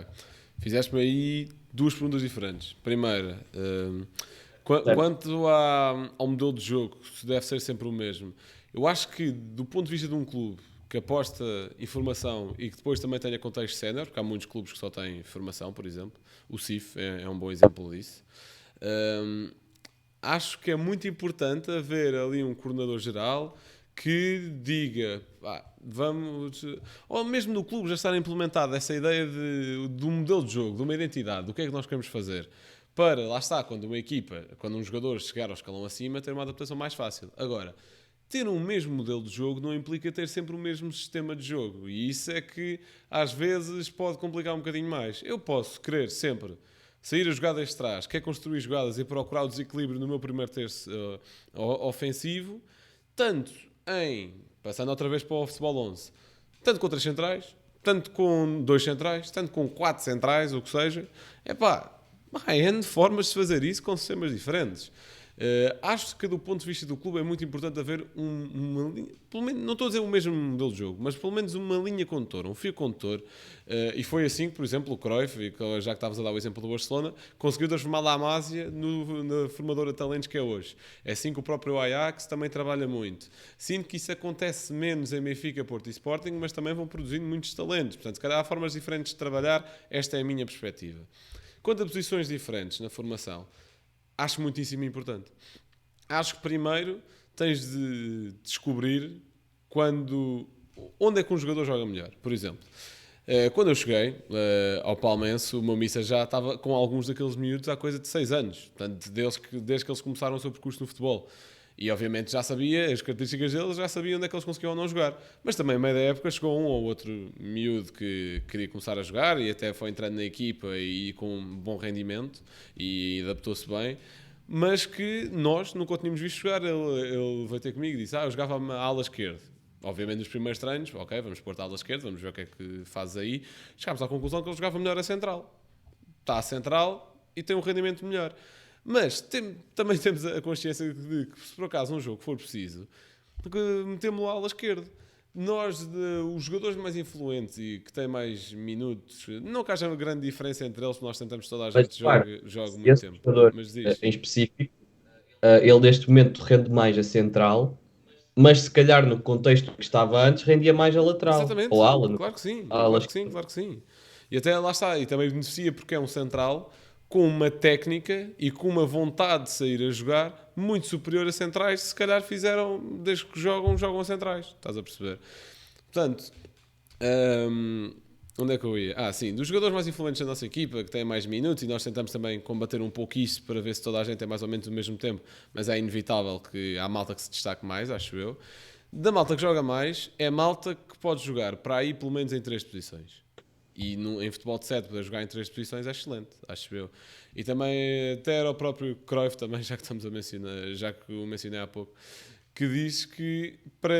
Fizeste-me aí duas perguntas diferentes. Primeira, Certo? quanto ao modelo de jogo, se deve ser sempre o mesmo, eu acho que, do ponto de vista de um clube que aposta em formação e que depois também tenha contexto sénior, porque há muitos clubes que só têm formação, por exemplo, o CIF é um bom exemplo disso. Hum, Acho que é muito importante haver ali um coordenador geral que diga, vamos, ou mesmo no clube já estar implementada essa ideia de um modelo de jogo, de uma identidade, do que é que nós queremos fazer, para, lá está, quando uma equipa, quando um jogador chegar ao escalão acima, ter uma adaptação mais fácil. Agora, ter um mesmo modelo de jogo não implica ter sempre o mesmo sistema de jogo. E isso é que, às vezes, pode complicar um bocadinho mais. Eu posso querer sempre sair a jogada de trás, quer construir jogadas e procurar o desequilíbrio no meu primeiro terço ofensivo, tanto em, passando outra vez para o futebol 11, tanto com 3 centrais, tanto com 2 centrais, tanto com 4 centrais, o que seja. Há N formas de fazer isso com sistemas diferentes. Acho que do ponto de vista do clube é muito importante haver uma linha, pelo menos, não estou a dizer o mesmo modelo de jogo, mas pelo menos uma linha condutora, um fio condutor, e foi assim que, por exemplo, o Cruyff, já que estavas a dar o exemplo do Barcelona, conseguiu transformar a Amásia na formadora de talentos que é hoje. É assim que o próprio Ajax também trabalha muito. Sinto que isso acontece menos em Benfica, Porto e Sporting, mas também vão produzindo muitos talentos. Portanto, se calhar há formas diferentes de trabalhar, esta é a minha perspectiva. Quanto a posições diferentes na formação, acho muitíssimo importante. Acho que primeiro tens de descobrir onde é que um jogador joga melhor. Por exemplo, quando eu cheguei ao Palmeiras, o meu Missa já estava com alguns daqueles miúdos há coisa de 6 anos. Portanto, desde que eles começaram o seu percurso no futebol. E obviamente já sabia as características deles, já sabia onde é que eles conseguiam ou não jogar. Mas também, a meio da época, chegou um ou outro miúdo que queria começar a jogar e até foi entrando na equipa e com um bom rendimento e adaptou-se bem. Mas que nós nunca o tínhamos visto jogar. Ele veio ter comigo e disse: eu jogava à ala esquerda. Obviamente nos primeiros treinos, ok, vamos pôr-te à ala esquerda, vamos ver o que é que fazes aí. Chegámos à conclusão que ele jogava melhor a central. Está a central e tem um rendimento melhor. Mas também temos a consciência de que, se por acaso um jogo for preciso, metemos-lo à ala esquerda. Os jogadores mais influentes e que têm mais minutos, não que haja uma grande diferença entre eles, porque nós tentamos toda a gente jogue muito esse tempo. jogador Mas diz. em específico, ele neste momento rende mais a central, mas se calhar no contexto que estava antes rendia mais a lateral, Exatamente, ou a ala, claro que sim, a ala claro que sim, claro que sim. E até lá está, e também beneficia porque é um central com uma técnica e com uma vontade de sair a jogar muito superior a centrais, se calhar fizeram, desde que jogam a centrais, estás a perceber? Portanto, onde é que eu ia? Sim, dos jogadores mais influentes da nossa equipa, que têm mais minutos, e nós tentamos também combater um pouco isso para ver se toda a gente tem mais ou menos o mesmo tempo, mas é inevitável que há malta que se destaque mais, acho eu. Da malta que joga mais, é malta que pode jogar para aí pelo menos em 3 posições. E em futebol de 7 poder jogar em 3 posições é excelente, acho eu. E também até era o próprio Cruyff também, já que estamos a mencionar, já que o mencionei há pouco, que diz que para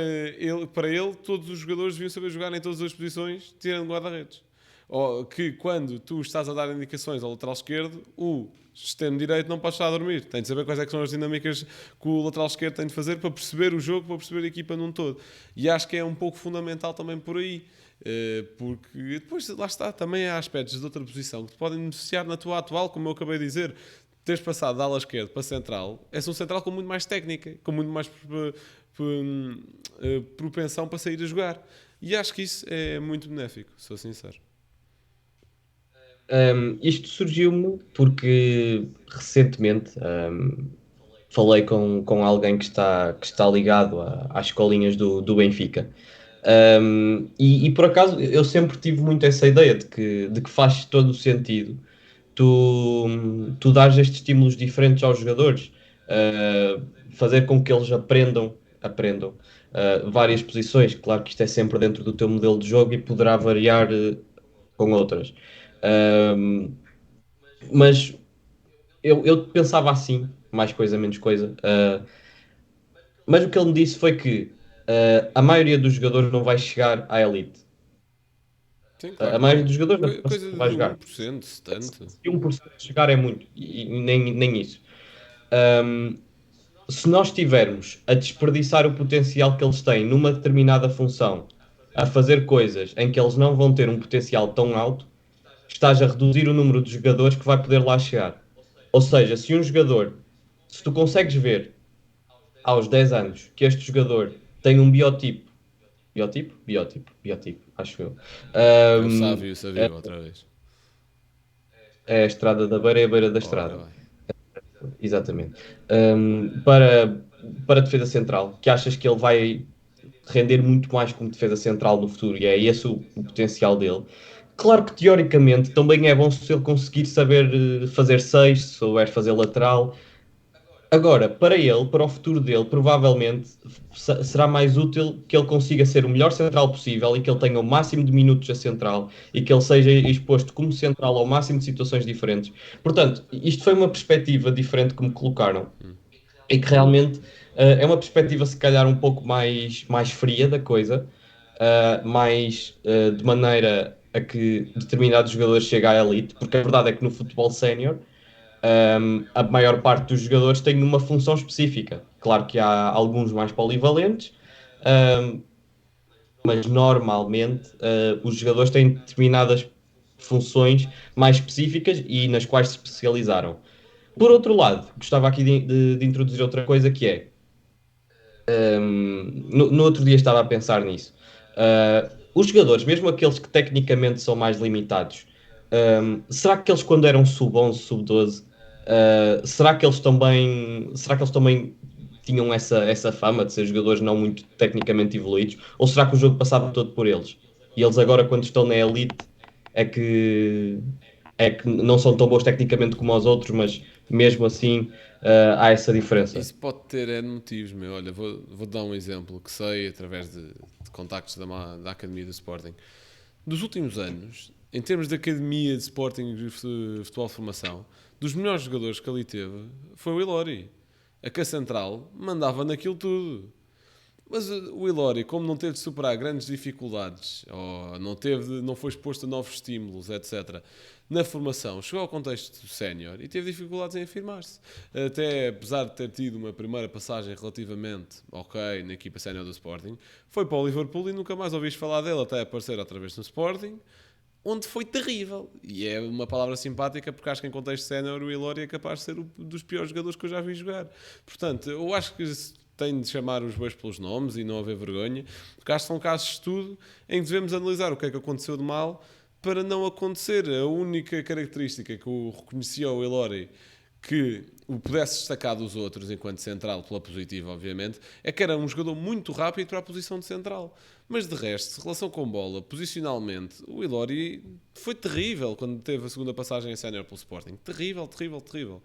ele todos os jogadores deviam saber jogar em todas as posições, tirando guarda-redes. Ou que quando tu estás a dar indicações ao lateral esquerdo, o extremo direito não pode estar a dormir. Tem de saber quais é que são as dinâmicas que o lateral esquerdo tem de fazer para perceber o jogo, para perceber a equipa num todo. E acho que é um pouco fundamental também por aí. Porque depois, lá está, também há aspectos de outra posição que te podem beneficiar na tua atual, como eu acabei de dizer. Teres passado da ala esquerda para central, és um central com muito mais técnica, com muito mais propensão para sair a jogar. E acho que isso é muito benéfico, sou sincero. Isto surgiu-me porque recentemente falei com alguém que está ligado às escolinhas do Benfica. E por acaso eu sempre tive muito essa ideia de que faz todo o sentido tu dares estes estímulos diferentes aos jogadores, fazer com que eles aprendam várias posições. Claro que isto é sempre dentro do teu modelo de jogo e poderá variar com outras. Mas eu pensava assim, mais coisa, menos coisa. Mas o que ele me disse foi que a maioria dos jogadores não vai chegar à elite. Sim, claro A que maioria não. dos jogadores Coisa não vai de jogar. 1%, 70%. Se 1% chegar é muito, e nem isso. Se nós estivermos a desperdiçar o potencial que eles têm numa determinada função, a fazer coisas em que eles não vão ter um potencial tão alto, estás a reduzir o número de jogadores que vai poder lá chegar. Ou seja, se tu consegues ver aos 10 anos que este jogador tem um biotipo, acho eu. É o sábio, outra vez. É a estrada da beira e a beira da Ora estrada. bem. Exatamente. Para defesa central, que achas que ele vai render muito mais como defesa central no futuro, e é esse o potencial dele. Claro que teoricamente também é bom se ele conseguir saber fazer 6, se souber fazer lateral. Agora, para ele, para o futuro dele, provavelmente será mais útil que ele consiga ser o melhor central possível e que ele tenha o máximo de minutos a central e que ele seja exposto como central ao máximo de situações diferentes. Portanto, isto foi uma perspectiva diferente que me colocaram e que realmente é uma perspectiva, se calhar, um pouco mais fria da coisa, de maneira a que determinados jogadores cheguem à elite, porque a verdade é que no futebol sénior a maior parte dos jogadores tem uma função específica. Claro que há alguns mais polivalentes, um, mas normalmente os jogadores têm determinadas funções mais específicas e nas quais se especializaram. Por outro lado, gostava aqui de introduzir outra coisa que é, no outro dia estava a pensar nisso. Os jogadores, mesmo aqueles que tecnicamente são mais limitados, será que eles quando eram sub-11, sub-12, será que eles também tinham essa fama de ser jogadores não muito tecnicamente evoluídos? Ou será que o jogo passava todo por eles? E eles agora, quando estão na elite, é que, é que não são tão bons tecnicamente como os outros, mas mesmo assim há essa diferença. Isso pode ter N motivos, meu. Olha, vou dar um exemplo que sei através de contactos da Academia do Sporting. Dos últimos anos, em termos de Academia de Sporting de Futebol de Formação, dos melhores jogadores que ali teve foi o Ilori. A que a Central mandava naquilo tudo. Mas o Ilori, como não teve de superar grandes dificuldades, ou não foi exposto a novos estímulos, etc., na formação, chegou ao contexto sénior e teve dificuldades em afirmar-se. Até, apesar de ter tido uma primeira passagem relativamente ok na equipa sénior do Sporting, foi para o Liverpool e nunca mais ouviste falar dele até aparecer outra vez no Sporting, onde foi terrível. E é uma palavra simpática porque acho que em contexto sénior o Ilori é capaz de ser um dos piores jogadores que eu já vi jogar. Portanto, eu acho que tem de chamar os bois pelos nomes e não haver vergonha, porque acho que são casos de estudo em que devemos analisar o que é que aconteceu de mal para não acontecer. A única característica que eu reconhecia ao Ilori que o pudesse destacar dos outros enquanto central, pela positiva, obviamente, é que era um jogador muito rápido para a posição de central. Mas de resto, relação com bola, posicionalmente, o Ilori foi terrível quando teve a segunda passagem em sénior pelo Sporting. Terrível, terrível, terrível.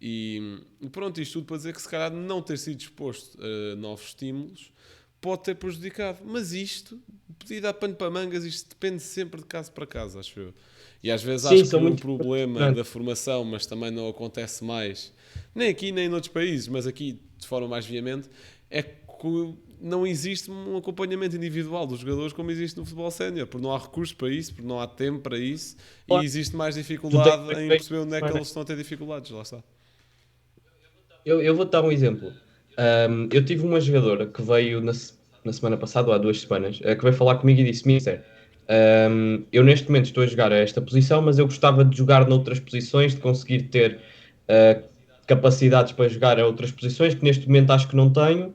E pronto, isto tudo para dizer que se calhar não ter sido exposto a novos estímulos pode ter prejudicado. Mas isto, podia dar pano para mangas, isto depende sempre de caso para caso, acho eu. E às vezes Sim, acho que são um muito problema importantes. da formação, mas também não acontece mais, nem aqui nem noutros países, mas aqui de forma mais veemente, é que não existe um acompanhamento individual dos jogadores como existe no futebol sénior, porque não há recursos para isso, porque não há tempo para isso, e Claro, existe mais tu tens dificuldade que em ver perceber onde é que isso. eles estão a ter dificuldades, lá está. Eu vou-te dar um exemplo. Eu tive uma jogadora que veio na semana passada, ou há 2 semanas, que veio falar comigo e disse: Mister, eu neste momento estou a jogar a esta posição, mas eu gostava de jogar noutras posições, de conseguir ter ah, capacidades para jogar a outras posições, que neste momento acho que não tenho.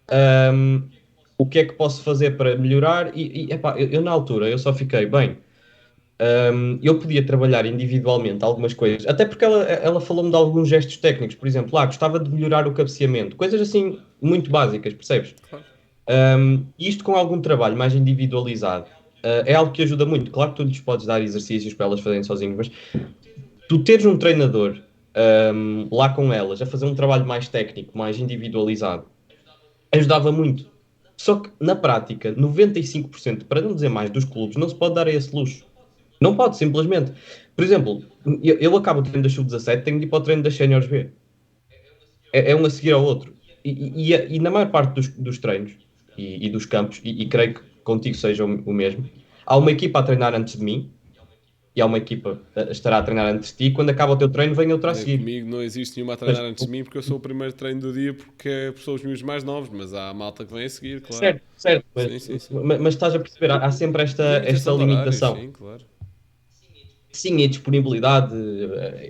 Um, o que é que posso fazer para melhorar? Epá, eu na altura eu só fiquei bem. Eu podia trabalhar individualmente algumas coisas, até porque ela falou-me de alguns gestos técnicos, por exemplo, gostava de melhorar o cabeceamento, coisas assim muito básicas, percebes? Claro. Isto com algum trabalho mais individualizado, é algo que ajuda muito. Claro que tu lhes podes dar exercícios para elas fazerem sozinhos, mas tu teres um treinador lá com elas a fazer um trabalho mais técnico, mais individualizado, ajudava muito. Só que na prática, 95%, para não dizer mais, dos clubes não se pode dar a esse luxo. Não pode, simplesmente. Por exemplo, eu acabo o treino da Sub-17, tenho de ir para o treino das Séniores B. É um a seguir ao outro. E na maior parte dos treinos e dos campos, e creio que contigo seja o mesmo, há uma equipa a treinar antes de mim e há uma equipa a estará a treinar antes de ti. E quando acaba o teu treino, vem outra a seguir. Comigo não existe nenhuma a Mas, treinar antes de mim porque eu sou o primeiro treino do dia porque são os meus mais novos, mas há a malta que vem a seguir, claro. certo, certo. Mas, Sim, sim, sim. mas estás a perceber, há sempre esta Limitação de horários, limitação. sim, claro. Sim, e disponibilidade,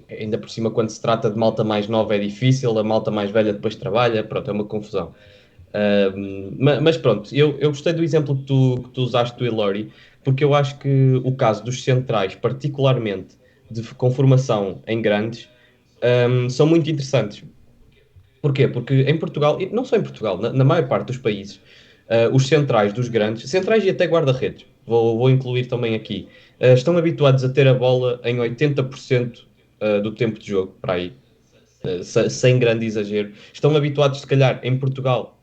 ainda por cima, quando se trata de malta mais nova é difícil, a malta mais velha depois trabalha, pronto, é uma confusão. Mas pronto, eu gostei do exemplo que tu usaste do Ilori, porque eu acho que o caso dos centrais, particularmente com formação em grandes, são muito interessantes. Porquê? Porque em Portugal, e não só em Portugal, na maior parte dos países, os centrais dos grandes, centrais e até guarda-redes, vou incluir também aqui, estão habituados a ter a bola em 80% do tempo de jogo, para aí. sem grande exagero. Estão habituados, se calhar, em Portugal,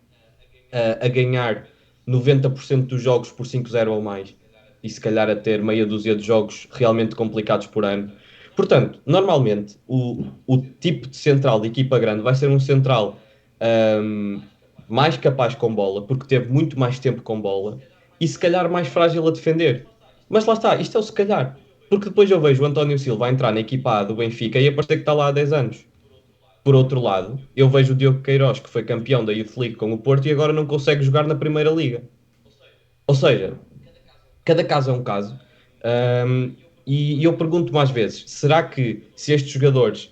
a ganhar 90% dos jogos por 5-0 ou mais, e se calhar a ter meia dúzia de jogos realmente complicados por ano. Portanto, normalmente, o tipo de central de equipa grande vai ser um central ahm, mais capaz com bola, porque teve muito mais tempo com bola, e se calhar mais frágil a defender. Mas lá está, isto é o se calhar. Porque depois eu vejo o António Silva a entrar na equipa A do Benfica e a parecer que está lá há 10 anos. Por outro lado, eu vejo o Diogo Queiroz, que foi campeão da Youth League com o Porto e agora não consegue jogar na Primeira Liga. Ou seja, cada caso é um caso. Um, e eu pergunto mais vezes: será que se estes jogadores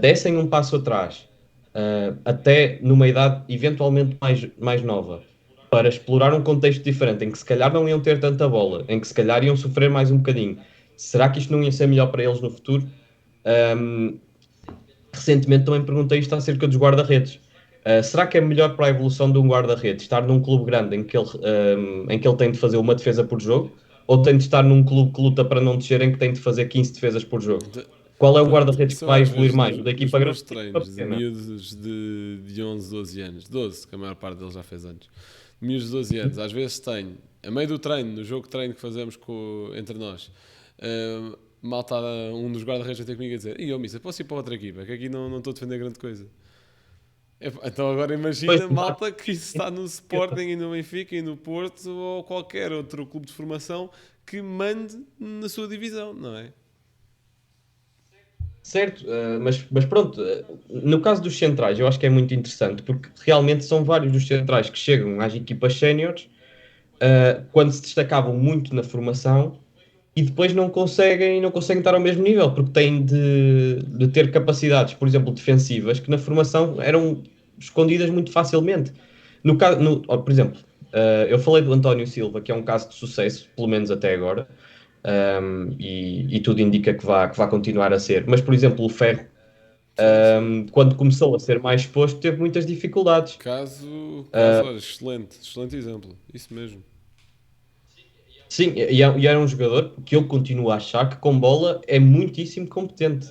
dessem um passo atrás, até numa idade eventualmente mais nova, para explorar um contexto diferente, em que se calhar não iam ter tanta bola, em que se calhar iam sofrer mais um bocadinho, será que isto não ia ser melhor para eles no futuro? Um, Recentemente também perguntei isto acerca dos guarda-redes. Será que é melhor para a evolução de um guarda-redes estar num clube grande em que ele tem de fazer uma defesa por jogo, ou tem de estar num clube que luta para não descer em que tem de fazer 15 defesas por jogo? Qual é o guarda-redes que Isso eu vai às evoluir vezes mais? O da nos equipa grande meus ou da equipa treinos de pequena? miúdos de 11, 12 anos, 12, que a maior parte deles já fez anos, miúdos de 12 anos, às vezes tenho, a meio do treino, no jogo de treino que fazemos entre nós, malta, um dos guarda-redes vai ter comigo a dizer: e eu, missa, posso ir para outra equipa, que aqui não estou a defender grande coisa. Então agora Pois, imagina, malta, que isso está no Sporting e no Benfica e no Porto ou qualquer outro clube de formação que mande na sua divisão, não é? certo, mas pronto, no caso dos centrais, eu acho que é muito interessante, porque realmente são vários dos centrais que chegam às equipas séniores quando se destacavam muito na formação e depois não conseguem estar ao mesmo nível, porque têm de ter capacidades, por exemplo, defensivas, que na formação eram escondidas muito facilmente. No caso, por exemplo, eu falei do António Silva, que é um caso de sucesso, pelo menos até agora, e tudo indica que vai continuar a ser. Mas, por exemplo, o Ferro, Sim, sim. quando começou a ser mais exposto, teve muitas dificuldades. Olha, excelente exemplo, isso mesmo. Sim, e era um jogador que eu continuo a achar que com bola é muitíssimo competente.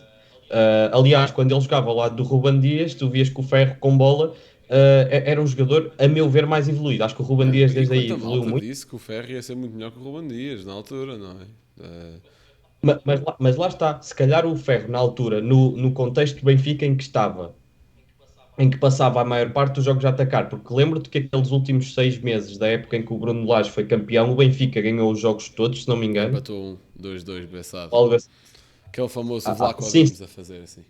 Aliás, quando ele jogava ao lado do Ruben Dias, tu vias que o Ferro com bola era um jogador, a meu ver, mais evoluído. Acho que o Ruben Dias E desde aí quanta evoluiu malta muito, disse que o Ferro ia ser muito melhor que o Ruben Dias na altura, não é? Eh, mas lá está. Se calhar o Ferro, na altura, no contexto do Benfica em que estava, em que passava a maior parte dos jogos a atacar, porque lembro-te que aqueles últimos 6 meses da época em que o Bruno Lage foi campeão, o Benfica ganhou os jogos todos, se não me engano. Empatou 2-2, Bessado. Algo assim. Aquele famoso Vlaco Sim, Dimos a fazer assim.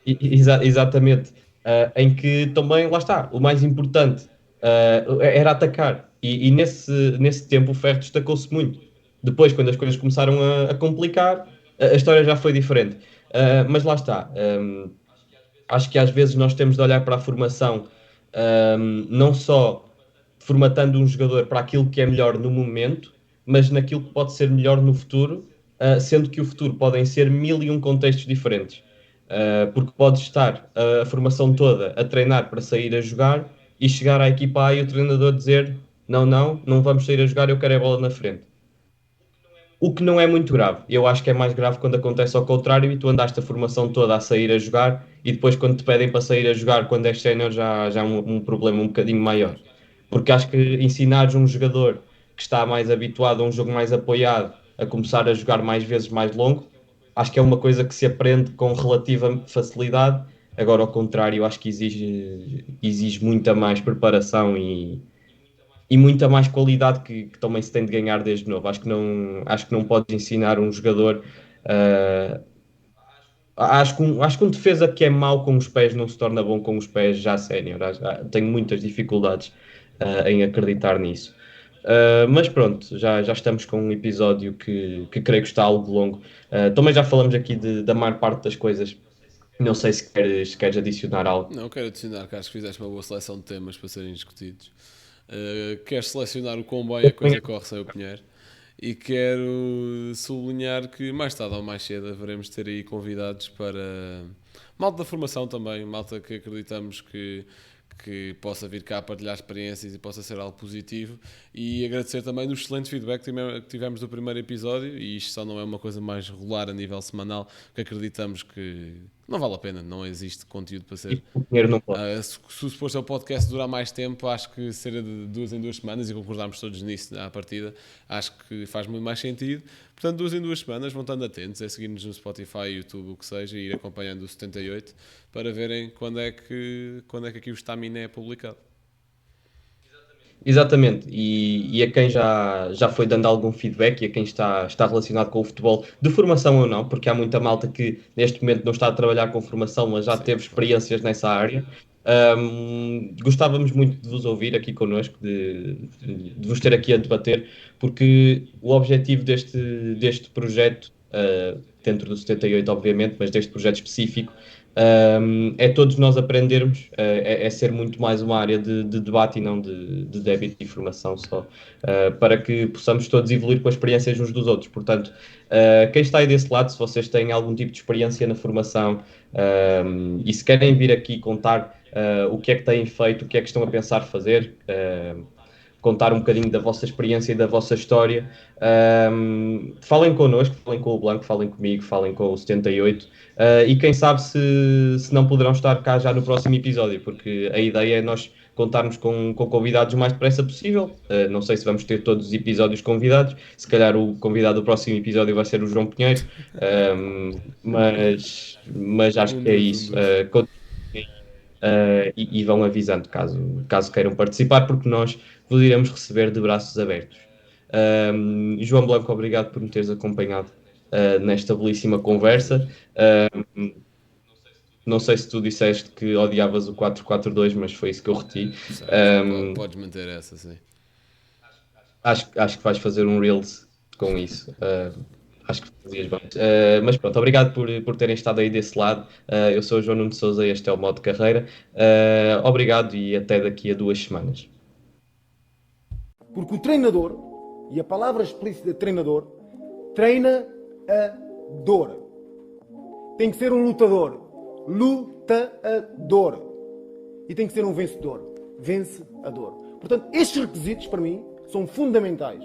Exatamente. Em que também, lá está, o mais importante era atacar. E nesse tempo o Ferro destacou-se muito. Depois, quando as coisas começaram a complicar, a história já foi diferente. Mas lá está. Acho que às vezes nós temos de olhar para a formação, não só formatando um jogador para aquilo que é melhor no momento, mas naquilo que pode ser melhor no futuro, sendo que o futuro podem ser mil e um contextos diferentes. Porque podes estar a formação toda a treinar para sair a jogar e chegar à equipa A e o treinador dizer: não, não, não vamos sair a jogar, eu quero a bola na frente. O que não é muito grave. Eu acho que é mais grave quando acontece ao contrário e tu andaste a formação toda a sair a jogar e depois quando te pedem para sair a jogar quando és sénior já é um problema um bocadinho maior. Claro. Porque acho que ensinares um jogador que está mais habituado a um jogo mais apoiado a começar a jogar mais vezes mais longo, acho que é uma coisa que se aprende com relativa facilidade. Agora, ao contrário, acho que exige muita mais preparação e muita mais qualidade que também se tem de ganhar desde novo. Acho que não podes ensinar um jogador. Uh, acho que um defesa que é mau com os pés não se torna bom com os pés já sénior. Tenho muitas dificuldades em acreditar nisso. Mas pronto, já estamos com um episódio que creio que está algo longo. Também já falamos aqui da maior parte das coisas. Não sei se queres adicionar algo. Não, quero adicionar que acho que fizeste uma boa seleção de temas para serem discutidos. Queres selecionar o quão bem a coisa corre sem o Pinheiro. E quero sublinhar que mais tarde ou mais cedo haveremos de ter aí convidados para malta da formação também, malta que acreditamos que possa vir cá partilhar experiências e possa ser algo positivo, e agradecer também do excelente feedback que tivemos do primeiro episódio, e isto só não é uma coisa mais regular a nível semanal, que acreditamos que não vale a pena, não existe conteúdo para ser. E o dinheiro não pode. Se o suposto é o podcast durar mais tempo, acho que ser de 2 em 2 semanas, e concordarmos todos nisso à partida, acho que faz muito mais sentido. Portanto, 2 em 2 semanas, vão estando atentos, é seguir-nos no Spotify, YouTube, o que seja, e ir acompanhando o 78 para verem quando é que aqui o Stamina é publicado. Exatamente, e a quem já foi dando algum feedback e a quem está relacionado com o futebol, de formação ou não, porque há muita malta que neste momento não está a trabalhar com formação, mas já Sim, teve experiências nessa área. Gostávamos muito de vos ouvir aqui connosco, de vos ter aqui a debater, porque o objetivo deste projeto, dentro do 78, obviamente, mas deste projeto específico, é todos nós aprendermos, é ser muito mais uma área de debate e não de débito de informação só, para que possamos todos evoluir com as experiências uns dos outros. Portanto, quem está aí desse lado, se vocês têm algum tipo de experiência na formação, e se querem vir aqui contar o que é que têm feito, o que é que estão a pensar fazer, contar um bocadinho da vossa experiência e da vossa história, falem connosco, falem com o Blanco, falem comigo, falem com o 78, e quem sabe se não poderão estar cá já no próximo episódio, porque a ideia é nós contarmos com convidados o mais depressa possível. Não sei se vamos ter todos os episódios convidados, se calhar o convidado do próximo episódio vai ser o João Pinheiro, mas acho que é isso. E vão avisando caso queiram participar, porque nós vos iremos receber de braços abertos. João Blanco, obrigado por me teres acompanhado nesta belíssima conversa. Não sei se tu disseste que odiavas o 4-4-2, mas foi isso que eu reti. Podes manter essa, sim. Acho que vais fazer um Reels com isso. Acho que fazias bem. Mas pronto, obrigado por terem estado aí desse lado. Eu sou o João Nuno de Sousa e este é o Modo Carreira. Obrigado e até daqui a 2 semanas. Porque o treinador, e a palavra explícita de treinador, treina a dor. Tem que ser um lutador. Lutador. E tem que ser um vencedor. Vencedor. Portanto, estes requisitos, para mim, são fundamentais.